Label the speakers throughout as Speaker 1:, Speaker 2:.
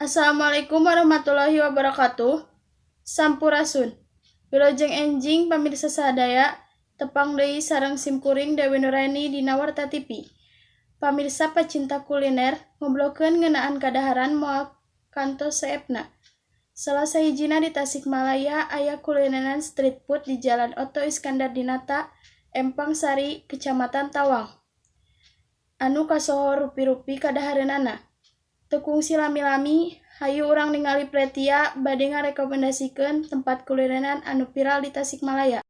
Speaker 1: Assalamualaikum warahmatullahi wabarakatuh. Sampurasun. Wilujeng enjing pamirsa sadaya, tepang deui sareng simkuring Dewi Nuraini dina Warta TV. Pamirsa pecinta kuliner, ngobrolkeun ngeunaan kadaharan moal kantos seepna. Salah sahijina di Tasikmalaya aya kulineran street food di Jalan Oto Iskandar Dinata, Empang Sari, Kecamatan Tawang. Anu kasohor rupi-rupi kadahareunana. Teu kungsi lami-lami, hayu urang ningali Pretia bade ngarekomendasikeun tempat kulineran anu viral di Tasikmalaya.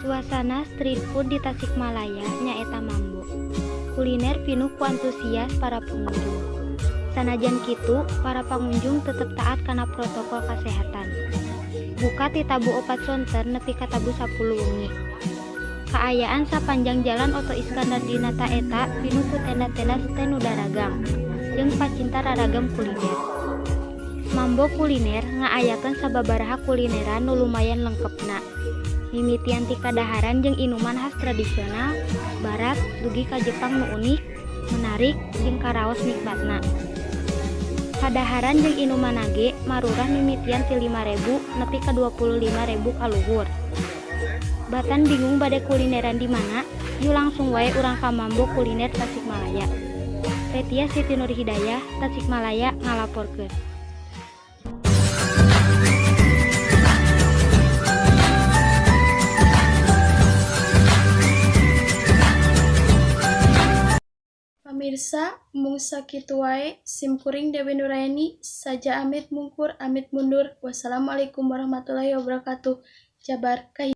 Speaker 2: Suasana street food di Tasikmalaya nyaeta mambo. Kuliner pinuh ku antusias para pengunjung. Sanajan kitu, para pengunjung tetep taat kana protokol kesehatan. Buka ti tabu 4 sonter nepi ka tabu 10 wengi. Kaayaan sapanjang jalan Oto Iskandar Dinata eta pinuh ku tenda-tenda stand nu daragang jeung pacinta raragam kuliner. Mambo kuliner ngaayakeun sababaraha kulineran nu lumayan lengkepna. Mimitian ti kadaharan jeung inuman khas tradisional, barat, dugi ka Jepang nu unik, menarik, jeung karaos nikmatna. Kadaharan jeung inuman ge marurah mimitian ti 5.000 nepi ka 25.000 ka luhur. Batan bingung bade kulineran di mana? Yuk langsung wae urang ka Mambo Kuliner Tasikmalaya. Pretia Siti Nurhidayah, Tasikmalaya ngalaporkeun.
Speaker 1: Pamirsa, mung sakitu wae simkuring Dewi Nuraini, saja amit mungkur, amit mundur. Wassalamualaikum warahmatullahi wabarakatuh. Jabar kahiji.